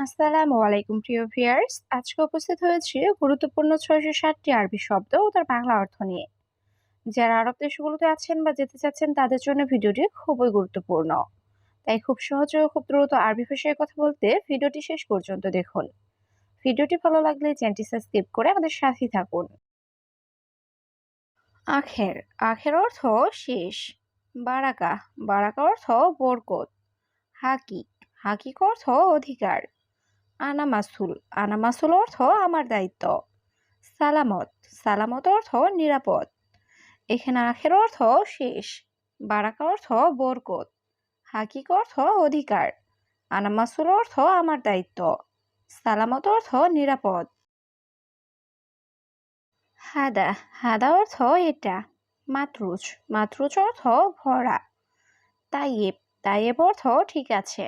আসসালামু আলাইকুম প্রিয় ভিউয়ার্স। আজকে উপস্থিত হয়েছি গুরুত্বপূর্ণ ৬৬০টি আরবি শব্দ ও তার বাংলা অর্থ নিয়ে। যারা আরব দেশগুলোতে আছেন বা যেতে চাচ্ছেন তাদের জন্য ভিডিওটি খুবই গুরুত্বপূর্ণ। তাই খুব সহজে ও খুব দ্রুত আরবি ভাষায় কথা বলতে ভিডিওটি শেষ পর্যন্ত দেখুন। ভিডিওটি ভালো লাগলে চ্যানেলটি সাবস্ক্রাইব করে আমাদের সাথেই থাকুন। আখের আখের অর্থ শেষ। বারাকা বারাকা অর্থ বরকত। হাকিক হাকিক অর্থ অধিকার। আনামাসুল আনামাসুল অর্থ আমার দায়িত্ব। সালামত সালামত অর্থ নিরাপদ। এখানে আখের অর্থ শেষ, বারাকা অর্থ বরকত, হাকিক অর্থ অধিকার, আনামাসুল অর্থ আমার দায়িত্ব, সালামত অর্থ নিরাপদ। হাদা হাদা অর্থ এটা। মাতরুজ মাতরুজ অর্থ ভরা। তাইয়েব তাইয়েব অর্থ ঠিক আছে।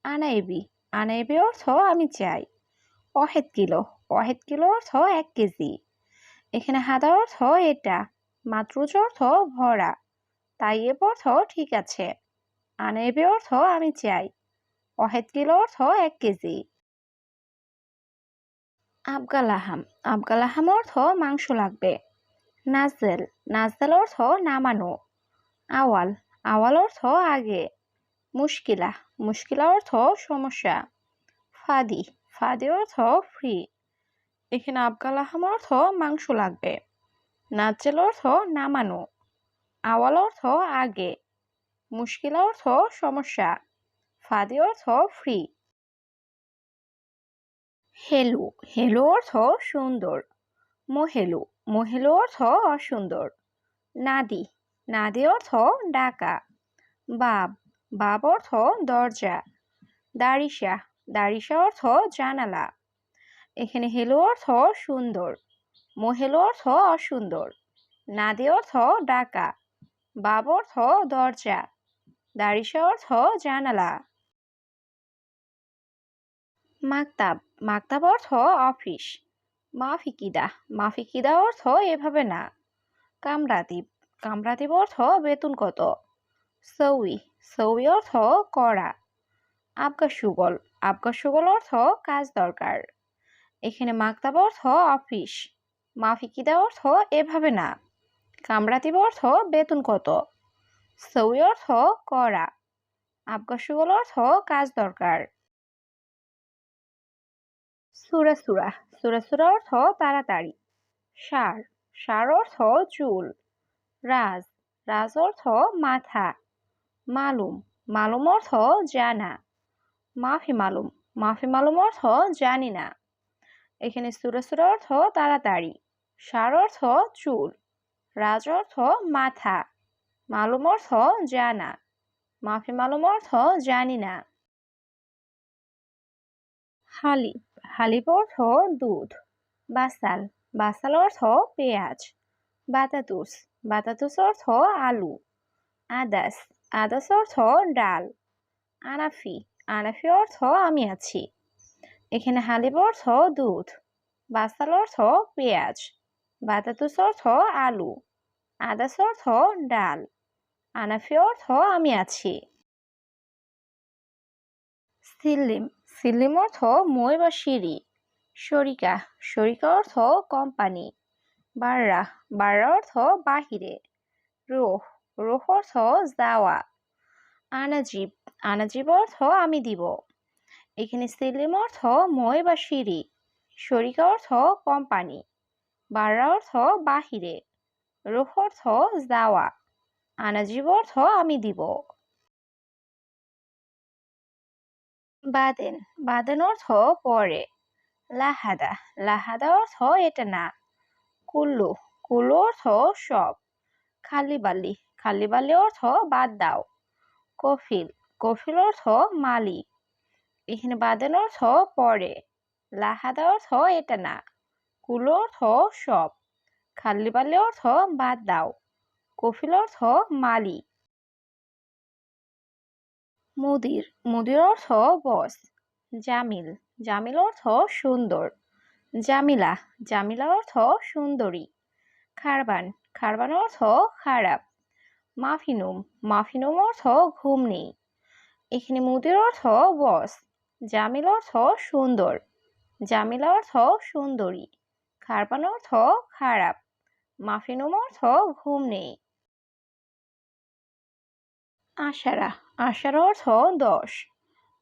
আনাইবি আনাইবি অর্থ আমি চাই। অহেদ কিলো অর্থ 1 কেজি। এখানে হাদা অর্থ এটা, মাতরুজ অর্থ ভরা, তাইয়েব অর্থ ঠিক আছে, আনাইবি অর্থ আমি চাই, অহেদ কিলো অর্থ 1 কেজি। আবগালাহাম আবগালাহাম অর্থ মাংস লাগবে। নাজেল নাজেল অর্থ নামানো। আওয়াল আওয়াল অর্থ আগে। মুশকিলা মুশকিলা অর্থ সমস্যা। ফাদি ফাদি অর্থ ফ্রি। এখানে আবগালাহাম অর্থ মাংস লাগবে। নাজেল অর্থ নামানো। আওয়াল অর্থ আগে। মুশকিলা অর্থ সমস্যা। ফাদি অর্থ ফ্রি। হেলু হেলু অর্থ সুন্দর। মহেলু মহেলু অর্থ অসুন্দর। নাদি নাদি অর্থ ডাকা। বাব বাব অর্থ দরজা। দারিসা দারিসা অর্থ জানালা। এখানে হেলু অর্থ সুন্দর, মহেলু অর্থ অসুন্দর, নাদি অর্থ ডাকা, বাব অর্থ দরজা, দারিসা অর্থ জানালা। মাকতাব মাকতাব অর্থ অফিস। মাফিকিদা মাফিকিদা অর্থ এভাবে না। কামরাতিব কামরাতিব অর্থ বেতন কত। সৌই সৌই অর্থ করা। আবগা সুগল আবগা সুগল অর্থ কাজ দরকার। এখানে মাকতাব অর্থ অফিস, মাফিকিদা অর্থ এভাবে না, কামরাতিব অর্থ বেতন কত, সৌই অর্থ করা, আবগা সুগল অর্থ কাজ দরকার। সুরা সুরা সুরা সুরা অর্থ তাড়াতাড়ি। ষাঁড় ষাঁড় অর্থ চুল। রাজ রাজ অর্থ মাথা। মালুম মালুম অর্থ জানা। মাফি মালুম মাফি মালুম অর্থ জানি না। এখানে সুরা সুরা অর্থ তাড়াতাড়ি, ষাঁড় অর্থ চুল, রাজ অর্থ মাথা, মালুম অর্থ জানা, মাফি মালুম অর্থ জানি না। হালিব হালিব অর্থ দুধ। বাসাল বাসাল অর্থ পেঁয়াজ। বাতাতুস বাতাতুস অর্থ আলু। আদাস আদাস অর্থ ডাল। আনাফি আনাফি অর্থ আমি আছি। এখানে হালিব অর্থ দুধ, বাসাল অর্থ পেঁয়াজ, বাতাতুস অর্থ আলু, আদাস অর্থ ডাল, আনাফি অর্থ আমি আছি। সিল্লিম সিল্লিম অর্থ মই বা সিঁড়ি। শরিকা শরিকা অর্থ কোম্পানি। বাররা বাররা অর্থ বাহিরে। রোহ রোহ অর্থ যাওয়া। আনাজিব আনাজিব অর্থ আমি দিব। এখানে সিল্লিম অর্থ মই বা সিঁড়ি, শরিকা অর্থ কোম্পানি, বাররা অর্থ বাহিরে, রোহ অর্থ যাওয়া, আনাজিব অর্থ আমি দিব। বাদেন বাদেন অর্থ পরে। লাহাদা লাহাদা অর্থ এটা না। কুল্লু কুল্লু অর্থ সব। খালিবালি খালিবালি অর্থ বাদ দাও। কফিল কফিল অর্থ মালিক। এখানে বাদেন অর্থ পরে, লাহাদা অর্থ এটা না, কুল্লু অর্থ সব, খালিবালি অর্থ বাদ দাও, কফিল অর্থ মালিক। মুদির মুদির অর্থ বস। জামিল জামিল অর্থ সুন্দর। জামিলা জামিলা অর্থ সুন্দরী। খারবান খারবান অর্থ খারাপ। মাফিনুম মাফিনুম অর্থ ঘুম নেই। এখানে মুদির অর্থ বস, জামিল অর্থ সুন্দর, জামিলা অর্থ সুন্দরী, খারপান অর্থ খারাপ, মাফিনুম অর্থ ঘুম নেই। আশারা, আশারা অর্থ 10,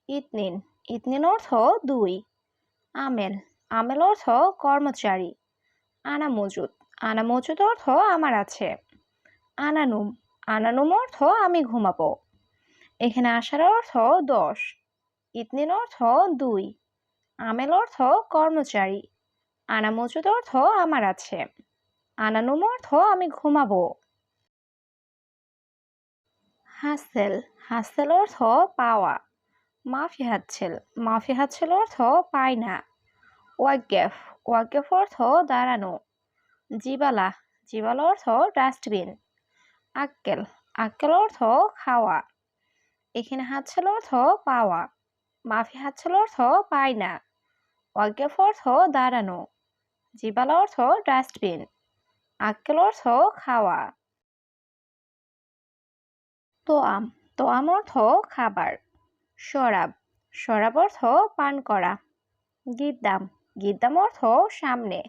ইতনিন, ইতনিন অর্থ 2, আমেল, আমেল অর্থ কর্মচারী, আনা মজুদ, আনা মজুদ অর্থ আমার আছে, আনানুম, আনানুম অর্থ আমি ঘুমাবো। এখানে আশারা অর্থ 10, ইতনিন অর্থ 2, আমেল অর্থ কর্মচারী, আনা মজুদ অর্থ আমার আছে, আনানুম অর্থ আমি ঘুমাবো। হাসেল, হাসেল অর্থ পাওয়া, মাফি হাতছেল, মাফি হাতছেল অর্থ পাই না, ওয়াকগেফ, ওয়াকগেফ অর্থ দাঁড়ানো, জিবালা, জিবালা অর্থ ডাস্টবিন, আক্কেল, আক্কেল অর্থ খাওয়া। এখানে হাতছেল অর্থ পাওয়া, মাফি হাতছেল অর্থ পাই না, ওয়াকগেফ অর্থ দাঁড়ানো, জিবালা অর্থ ডাস্টবিন, আক্কেল অর্থ খাওয়া। তোয়াম, তোয়াম অর্থ খাবার, শরাব, শরাব অর্থ পান করা, গিদ্দাম, গিদ্দাম অর্থ সামনে,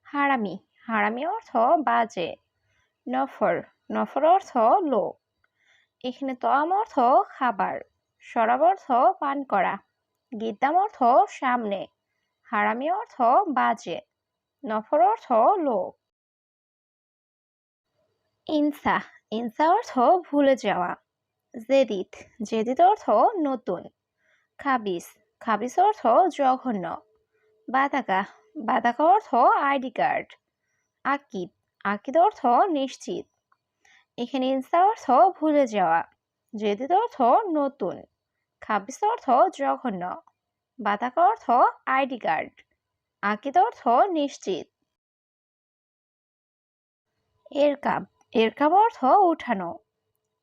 হারামি, হারামি অর্থ বাজে, নফর, নফর অর্থ লোক। এখানে তোয়াম অর্থ খাবার, শরাব অর্থ পান করা, গিদ্দাম অর্থ সামনে, হারামি অর্থ বাজে, নফর অর্থ লোক। ইনসা, ইনসা অর্থ ভুলে যাওয়া, জেদিত, জেদিত অর্থ নতুন, খাবিস, খাবিস অর্থ জঘন্য, বাতাকা, বাতাকা অর্থ আইডি কার্ড, আকিদ, আকিদ অর্থ নিশ্চিত। এখানে ইনসা অর্থ ভুলে যাওয়া, জেদিত অর্থ নতুন, খাবিস অর্থ জঘন্য, বাতাকা অর্থ আইডি কার্ড, আকিদ অর্থ নিশ্চিত। এরকাব, এরকাব অর্থ উঠানো,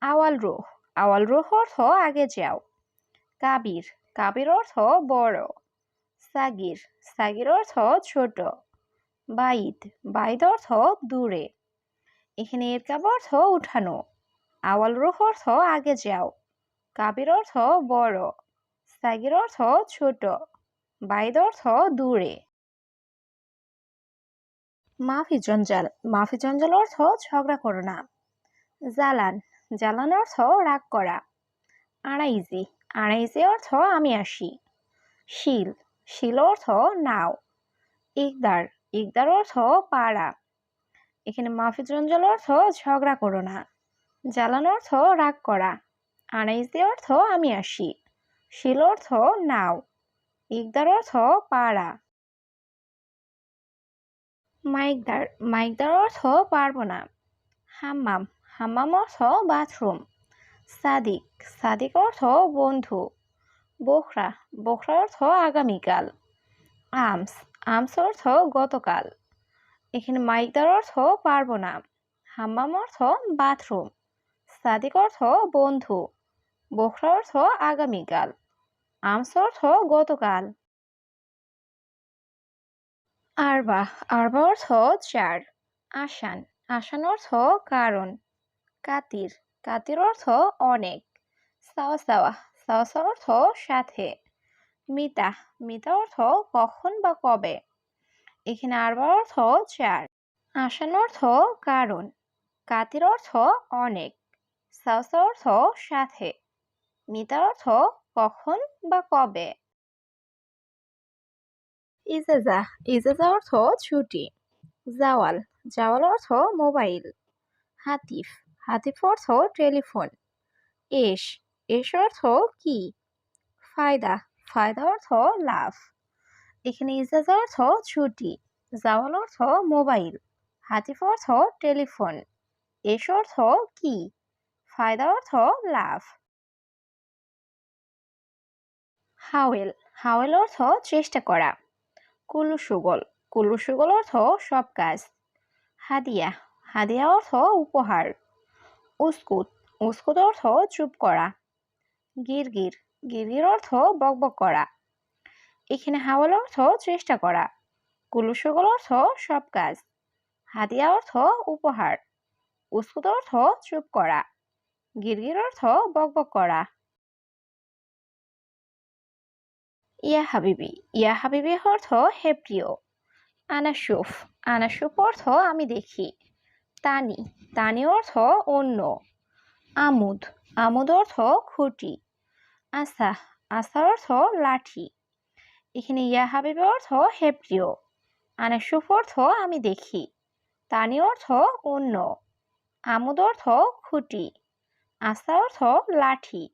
আওয়াল রুহ, আওয়াল রুহ অর্থ আগে যাও, কাবির, কাবির অর্থ বড়, সাগির, সাগির অর্থ ছোট, বাইদ, বাইদ অর্থ দূরে। এখানে এরকাব অর্থ উঠানো, আওয়াল রুহ অর্থ আগে যাও, কাবির অর্থ বড়, সাগির অর্থ ছোট, বাইদ অর্থ দূরে। মাফি জঞ্জাল, মাফি জঞ্জাল অর্থ ঝগড়া করো না, জালান, জালান অর্থ রাগ করা, আড়াইজি, আড়াইজি অর্থ আমি আসি, শিল, শিল অর্থ নাও, ইকদার, ইকদার অর্থ পাড়া। এখানে মাফি জঞ্জাল অর্থ ঝগড়া করো না, জালান অর্থ রাগ করা, আড়াইজি অর্থ আমি আসি, শিল অর্থ নাও, ইকদার অর্থ পাড়া। মাইকদার, মাইকদার অর্থ পারবো না, হাম্মাম, হাম্মাম অর্থ বাথরুম, সাদিক, সাদিক অর্থ বন্ধু, বোখরা, বোখরা অর্থ আগামীকাল, আমস, আমস অর্থ গতকাল। এখানে মাইকদার অর্থ পারবো না, হাম্মাম অর্থ বাথরুম, সাদিক অর্থ বন্ধু, বোখরা অর্থ আগামীকাল, আমস অর্থ গতকাল। আরবা, আরবা অর্থ 4, আসান, আসান অর্থ কারণ, কাতির, কাতির অর্থ অনেক, সাওয়া সাওয়া, সাওয়া সাওয়া অর্থ সাথে, মিতা, মিতা অর্থ কখন বা কবে। এখানে আরবা অর্থ 4, আসান অর্থ কারণ, কাতির অর্থ অনেক, সাওয়া সাওয়া অর্থ সাথে, মিতা অর্থ কখন বা কবে। ইজাজা, ইজাজা অর্থ ছুটি, জাওয়াল, জাওয়াল অর্থ মোবাইল, হাতিফ, হাতিফ অর্থ টেলিফোন, এশ, এশ অর্থ কি, ফায়দা, ফায়দা অর্থ লাভ। এখানে ইজাজা অর্থ ছুটি, জাওয়াল অর্থ মোবাইল, হাতিফ অর্থ টেলিফোন, এশ অর্থ কি, ফায়দা অর্থ লাভ। হাওয়েল, হাওয়েল অর্থ চেষ্টা করা, কুল্লু সুগল, কুল্লু সুগল অর্থ সব কাজ, হাদিয়া, হাদিয়া অর্থ উপহার, উস্কুত, উস্কুত অর্থ চুপ করা, গিরগির, গিরগির অর্থ বকবক করা। এখানে হাওয়াল অর্থ চেষ্টা করা, কুল্লু সুগল অর্থ সব কাজ, হাদিয়া অর্থ উপহার, উস্কুত অর্থ চুপ করা, গিরগির অর্থ বকবক করা। ইয়া হাবিবি, ইয়া হাবিবি অর্থ হে প্রিয়। আনাসুফ, আনাসুফ অর্থ আমি দেখি। তানি, তানি অর্থ অন্য। আমুদ, আমুদ অর্থ খুঁটি। আসা, আসা অর্থ লাঠি। এখানে ইয়া হাবিবি অর্থ হে প্রিয়, আনাসুফ অর্থ আমি দেখি, তানি অর্থ অন্য, আমুদ অর্থ খুঁটি, আসা অর্থ লাঠি।